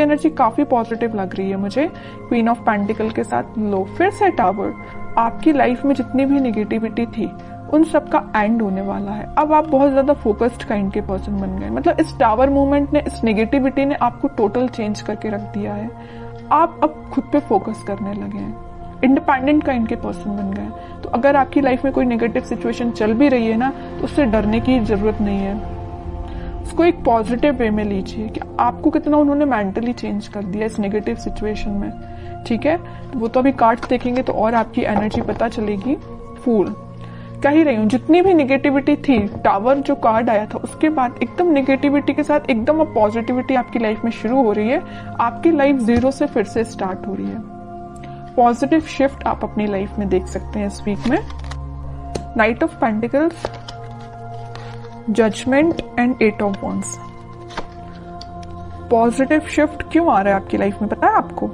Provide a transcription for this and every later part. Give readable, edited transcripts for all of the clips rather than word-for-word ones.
Energy काफी positive लग रही है मुझे, क्वीन ऑफ पेंटिकल के साथ लो, फिर से टावर। आपकी लाइफ में जितनी भी निगेटिविटी थी उन सब का एंड होने वाला है। अब आप बहुत ज्यादा फोकस्ड काइंड के पर्सन बन गए। मतलब इस टावर मूवमेंट ने, इस नेगेटिविटी ने आपको टोटल चेंज करके रख दिया है। आप अब खुद पे फोकस करने लगे हैं, इंडिपेंडेंट काइंड के पर्सन बन गए। तो अगर आपकी लाइफ में कोई नेगेटिव सिचुएशन चल भी रही है ना, तो उससे डरने की जरूरत नहीं है। उसको एक पॉजिटिव वे में लीजिए कि आपको कितना उन्होंने मेंटली चेंज कर दिया इस नेगेटिव सिचुएशन में। ठीक है, तो वो तो अभी कार्ड्स देखेंगे तो और आपकी एनर्जी पता चलेगी। फूल कह ही रही हूँ, जितनी भी निगेटिविटी थी, टावर जो कार्ड आया था उसके बाद एकदम निगेटिविटी के साथ एकदम अब पॉजिटिविटी आपकी लाइफ में शुरू हो रही है। आपकी लाइफ जीरो से फिर से स्टार्ट हो रही है। पॉजिटिव शिफ्ट आप अपनी लाइफ में देख सकते हैं इस वीक में। Knight of pentacles, judgement and 8 of wands. Positive shift क्यों आ रहा है आपकी लाइफ में पता है आपको?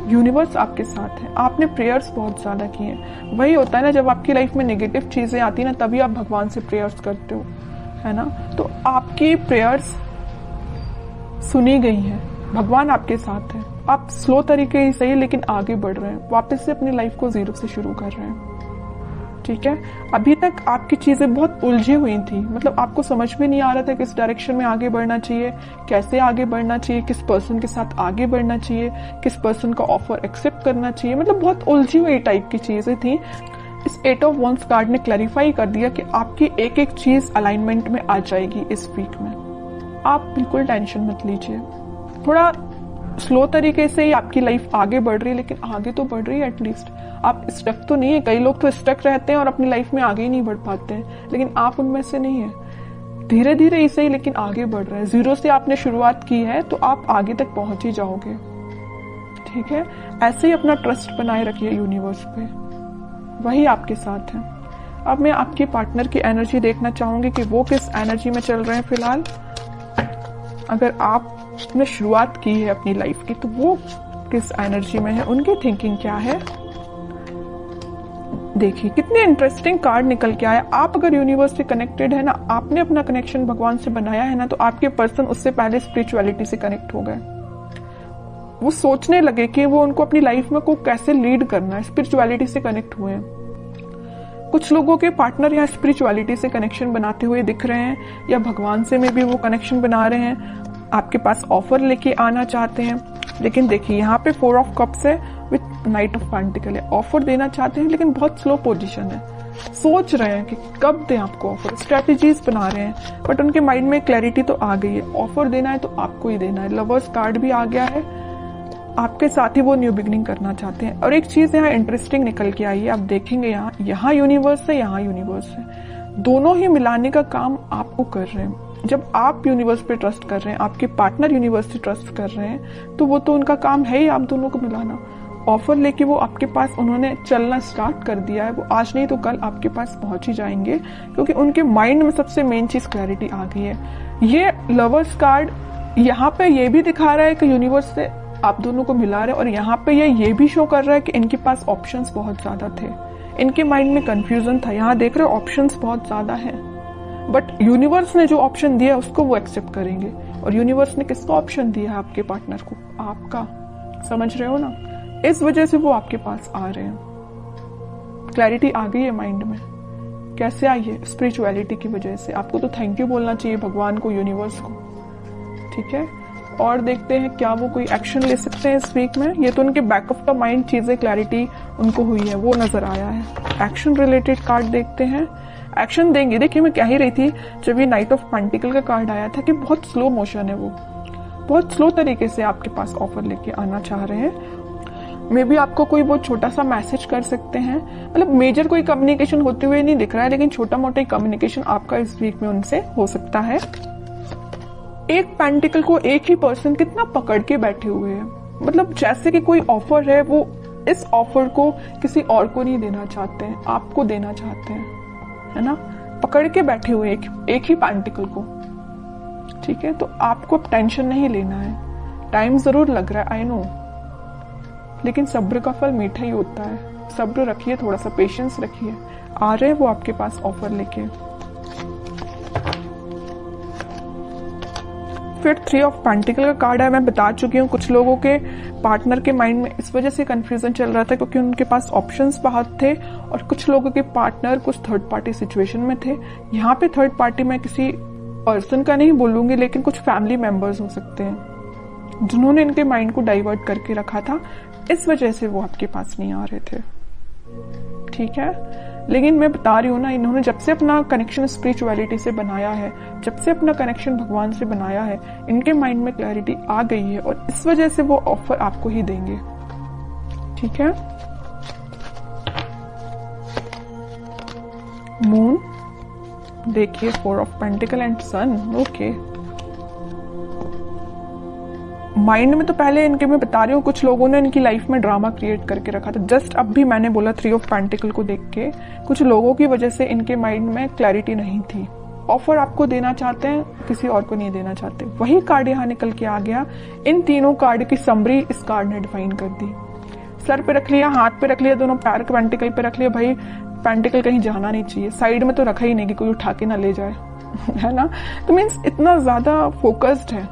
यूनिवर्स आपके साथ है। आपने प्रेयर्स बहुत ज्यादा किए हैं। वही होता है ना, जब आपकी लाइफ में नेगेटिव चीजें आती है ना, तभी आप भगवान से प्रेयर्स करते हो, है ना। तो आपकी प्रेयर्स सुनी गई हैं, भगवान आपके साथ है। आप स्लो तरीके से ही लेकिन आगे बढ़ रहे हैं, वापस से अपनी लाइफ को जीरो से शुरू कर रहे हैं। ठीक है, अभी तक आपकी चीजें बहुत उलझी हुई थी। मतलब आपको समझ में नहीं आ रहा था किस डायरेक्शन में आगे बढ़ना चाहिए, कैसे आगे बढ़ना चाहिए, किस पर्सन के साथ आगे बढ़ना चाहिए, किस पर्सन का ऑफर एक्सेप्ट करना चाहिए। मतलब बहुत उलझी हुई टाइप की चीजें थी। इस 8 ऑफ वॉन्ड्स कार्ड ने क्लैरिफाई कर दिया कि आपकी एक एक चीज अलाइनमेंट में आ जाएगी इस वीक में। आप बिल्कुल टेंशन मत लीजिए। थोड़ा स्लो तरीके से ही आपकी लाइफ आगे बढ़ रही है, लेकिन आगे तो बढ़ रही है एटलीस्ट। आप स्टक तो नहीं है। कई लोग तो स्टक रहते हैं और अपनी लाइफ में आगे ही नहीं बढ़ पाते हैं, लेकिन आप उनमें से नहीं है। धीरे धीरे ही सही लेकिन आगे बढ़ रहे हैं। जीरो से आपने शुरुआत की है तो आप आगे तक पहुंच ही जाओगे। ठीक है, ऐसे ही अपना ट्रस्ट बनाए रखिए यूनिवर्स पे, वही आपके साथ है। अब मैं आपके पार्टनर की एनर्जी देखना चाहूंगी कि वो किस एनर्जी में चल रहे हैं फिलहाल। अगर आपने शुरुआत की है अपनी लाइफ की तो वो किस एनर्जी में है, उनकी थिंकिंग क्या है। देखिए कितने इंटरेस्टिंग कार्ड निकल के आया। आप अगर यूनिवर्स से कनेक्टेड है ना, आपने अपना कनेक्शन भगवान से बनाया है ना, तो आपके पर्सन उससे पहले स्पिरिचुअलिटी से कनेक्ट हो गए। वो सोचने लगे कि वो उनको अपनी लाइफ में को कैसे लीड करना है, स्पिरिचुअलिटी से कनेक्ट हुए हैं। कुछ लोगों के पार्टनर यहाँ स्पिरिचुअलिटी से कनेक्शन बनाते हुए दिख रहे हैं, या भगवान से में भी वो कनेक्शन बना रहे हैं, आपके पास ऑफर लेके आना चाहते हैं। लेकिन देखिए यहाँ पे 4 ऑफ कप्स है विथ नाइट ऑफ पेंटिकल है। ऑफर देना चाहते हैं लेकिन बहुत स्लो पोजीशन है। सोच रहे हैं कि कब दें आपको ऑफर, स्ट्रेटेजीज बना रहे हैं, बट उनके माइंड में क्लैरिटी तो आ गई है। ऑफर देना है तो आपको ही देना है। लवर्स कार्ड भी आ गया है, आपके साथ ही वो न्यू बिगनिंग करना चाहते हैं। और एक चीज यहाँ इंटरेस्टिंग निकल के आई है, आप देखेंगे यहाँ यूनिवर्स है, यहाँ यूनिवर्स है, दोनों ही मिलाने का काम आपको कर रहे हैं। जब आप यूनिवर्स पे ट्रस्ट कर रहे हैं, आपके पार्टनर यूनिवर्स से ट्रस्ट कर रहे हैं, तो वो तो उनका काम है ही आप दोनों को मिलाना। ऑफर लेके वो आपके पास उन्होंने चलना स्टार्ट कर दिया है। वो आज नहीं तो कल आपके पास पहुंच ही जाएंगे, क्योंकि उनके माइंड में सबसे मेन चीज क्लैरिटी आ गई है। ये लवर्स कार्ड यहाँ पे ये भी दिखा रहा है कि यूनिवर्स से आप दोनों को मिला रहे हैं, और यहाँ पे ये भी शो कर रहा है कि इनके पास ऑप्शंस बहुत ज्यादा थे। इनके माइंड में कंफ्यूजन था। यहाँ देख रहे हो ऑप्शंस बहुत ज्यादा है, बट यूनिवर्स ने जो ऑप्शन दिया उसको वो एक्सेप्ट करेंगे। और यूनिवर्स ने किसका ऑप्शन दिया है आपके पार्टनर को? आपका। समझ रहे हो ना? इस वजह से वो आपके पास आ रहे हैं। क्लैरिटी आ गई है माइंड में। कैसे आई है? स्पिरिचुअलिटी की वजह से। आपको तो थैंक यू बोलना चाहिए भगवान को, यूनिवर्स को। ठीक है, और देखते हैं क्या वो कोई एक्शन ले सकते हैं इस वीक में। ये तो उनके बैक ऑफ द माइंड चीजें क्लैरिटी उनको हुई है, वो नजर आया है। एक्शन रिलेटेड कार्ड देखते हैं, एक्शन देंगे। देखिए मैं कह ही रही थी जब ये नाइट ऑफ पेंटिकल का कार्ड आया था कि बहुत स्लो मोशन है, वो बहुत स्लो तरीके से आपके पास ऑफर लेके आना चाह रहे हैं। मे बी आपको कोई बहुत छोटा सा मैसेज कर सकते हैं। मतलब मेजर कोई कम्युनिकेशन होते हुए नहीं दिख रहा है, लेकिन छोटा मोटा कम्युनिकेशन आपका इस वीक में उनसे हो सकता है। एक पेंटिकल को एक ही पर्सन कितना पकड़ के बैठे हुए हैं। मतलब जैसे कि कोई ऑफर है, वो इस ऑफर को किसी और को नहीं देना चाहते हैं, आपको देना चाहते हैं, है ना। पकड़ के बैठे हुए एक ही पेंटिकल को। ठीक है, तो आपको अब टेंशन नहीं लेना है। टाइम जरूर लग रहा है, आई नो, लेकिन सब्र का फल मीठा ही होता है। सब्र रखिए, थोड़ा सा पेशेंस रखिए। आ रहे हैं वो आपके पास ऑफर लेके। फिर 3 ऑफ पेंटिकल का कार्ड है। मैं बता चुकी हूँ कुछ लोगों के पार्टनर के माइंड में इस वजह से कंफ्यूजन चल रहा था क्योंकि उनके पास ऑप्शंस बहुत थे और कुछ लोगों के पार्टनर कुछ थर्ड पार्टी सिचुएशन में थे। यहाँ पे थर्ड पार्टी मैं किसी पर्सन का नहीं बोलूंगी, लेकिन कुछ फैमिली मेंबर्स हो सकते हैं जिन्होंने इनके माइंड को डाइवर्ट करके रखा था, इस वजह से वो आपके पास नहीं आ रहे थे। ठीक है, लेकिन मैं बता रही हूँ ना, इन्होंने जब से अपना कनेक्शन स्पिरिचुअलिटी से बनाया है, जब से अपना कनेक्शन भगवान से बनाया है, इनके माइंड में क्लैरिटी आ गई है और इस वजह से वो ऑफर आपको ही देंगे। ठीक है, मून देखिए, 4 of pentacle and sun. Okay, mind में तो पहले इनके मैं बता रही हूँ कुछ लोगों ने इनकी लाइफ में ड्रामा क्रिएट करके रखा था। जस्ट अब भी मैंने बोला 3 ऑफ पेंटिकल को देख के कुछ लोगों की वजह से इनके माइंड में क्लैरिटी नहीं थी। ऑफर आपको देना चाहते हैं, किसी और को नहीं देना चाहते। वही कार्ड यहाँ निकल के आ गया। इन तीनों कार्ड की समरी इस कार्ड ने डिफाइन कर दी। सर पे रख लिया, हाथ पे रख लिया, दोनों पैर पेंटिकल पे रख लिया। भाई पेंटिकल कहीं जाना नहीं चाहिए, साइड में तो रखा ही नहीं कि कोई उठा के ना ले जाए है ना। तो मीन्स इतना ज्यादा फोकस्ड है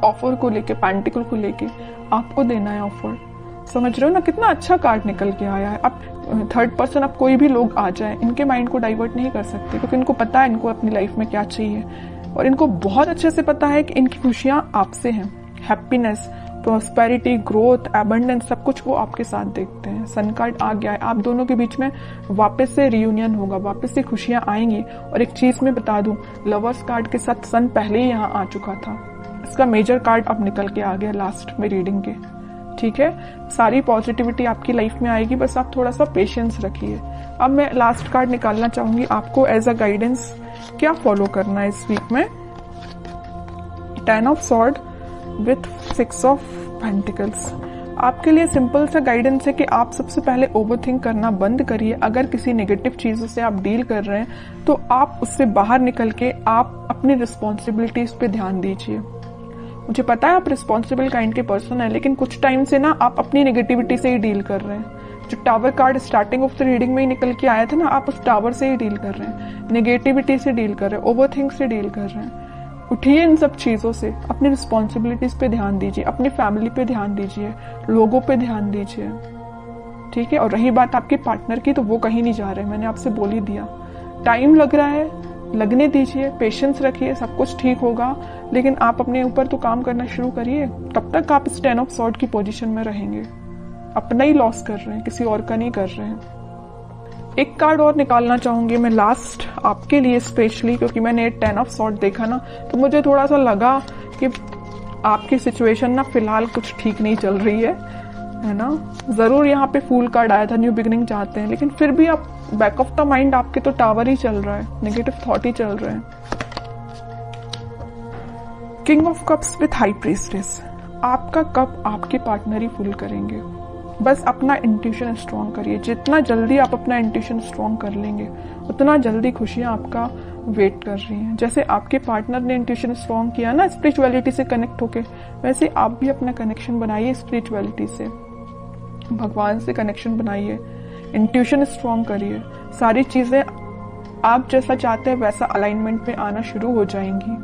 ऑफर को लेके, पेंटिकल को लेके आपको देना है ऑफर। समझ रहे हो ना, कितना अच्छा कार्ड निकल के आया है। अब थर्ड पर्सन, अब कोई भी लोग आ जाए, इनके माइंड को डाइवर्ट नहीं कर सकते क्योंकि इनको पता है इनको अपनी लाइफ में क्या चाहिए और इनको बहुत अच्छे से पता है कि इनकी खुशियां आपसे हैं। हैप्पीनेस, प्रॉस्पेरिटी, ग्रोथ, एबंडेंस, सब कुछ वो आपके साथ देखते हैं। सन कार्ड आ गया है, आप दोनों के बीच में वापस से रियूनियन होगा, वापस से खुशियां आएंगी। और एक चीज मैं बता दूं, लवर्स कार्ड के साथ सन पहले ही यहाँ आ चुका था। इसका मेजर कार्ड अब निकल के आ गया लास्ट में रीडिंग के। ठीक है, सारी पॉजिटिविटी आपकी लाइफ में आएगी, बस आप थोड़ा सा पेशेंस रखिए। अब मैं लास्ट कार्ड निकालना चाहूंगी आपको एज अ गाइडेंस, क्या फॉलो करना है इस वीक में। 10 of sword with 6 of pentacles. आपके लिए सिंपल सा गाइडेंस है कि आप सबसे पहले ओवरथिंक करना बंद करिए। अगर किसी नेगेटिव चीजों से आप डील कर रहे हैं तो आप उससे बाहर निकल के आप अपनी रिस्पॉन्सिबिलिटीज पे ध्यान दीजिए। मुझे पता है आप रिस्पॉन्सिबल काइंड के पर्सन है, लेकिन कुछ टाइम से ना आप अपनी नेगेटिविटी से ही डील कर रहे हैं। जो tower card starting of the reading में ही निकल के आया था ना, आप उस टावर से ही डील कर रहे हैं, नेगेटिविटी से डील कर रहे हैं, ओवरथिंक से डील कर रहे हैं। उठिए इन सब चीजों से, अपनी रिस्पॉन्सिबिलिटीज पे ध्यान दीजिए, अपनी फैमिली पे ध्यान दीजिए, लोगों पे ध्यान दीजिए। ठीक है, और रही बात आपके पार्टनर की, तो वो कहीं नहीं जा रहे, मैंने आपसे बोल ही दिया। टाइम लग रहा है, लगने दीजिए, पेशेंस रखिए, सब कुछ ठीक होगा। लेकिन आप अपने ऊपर तो काम करना शुरू करिए। तब तक आप इस 10 ऑफ सॉर्ड की पोजीशन में रहेंगे। अपना ही लॉस कर रहे हैं, किसी और का नहीं कर रहे हैं। एक कार्ड और निकालना चाहूंगी मैं लास्ट आपके लिए स्पेशली, क्योंकि मैंने 10 ऑफ सॉर्ड देखा ना, तो मुझे थोड़ा सा लगा कि आपकी सिचुएशन ना फिलहाल कुछ ठीक नहीं चल रही है ना। जरूर यहाँ पे फूल कार्ड आया था, न्यू बिगिनिंग चाहते हैं, लेकिन फिर भी आप बैक ऑफ द माइंड आपके तो टावर ही चल रहा है, नेगेटिव थॉट ही चल रहे हैं। King of cups with high priestess. आपका कप आपके पार्टनर ही फुल करेंगे। बस अपना इंट्यूशन स्ट्रॉन्ग करिए। जितना जल्दी आप अपना इंट्यूशन स्ट्रॉन्ग कर लेंगे, उतना जल्दी खुशियां आपका वेट कर रही हैं। जैसे आपके पार्टनर ने इंट्यूशन स्ट्रॉन्ग किया ना स्पिरिचुअलिटी से कनेक्ट होके, वैसे आप भी अपना कनेक्शन बनाइए स्पिरिचुअलिटी से, भगवान से कनेक्शन बनाइए, इंट्यूशन स्ट्रॉन्ग करिए। सारी चीजें आप जैसा चाहते हैं वैसा अलाइनमेंट में आना शुरू हो जाएंगी।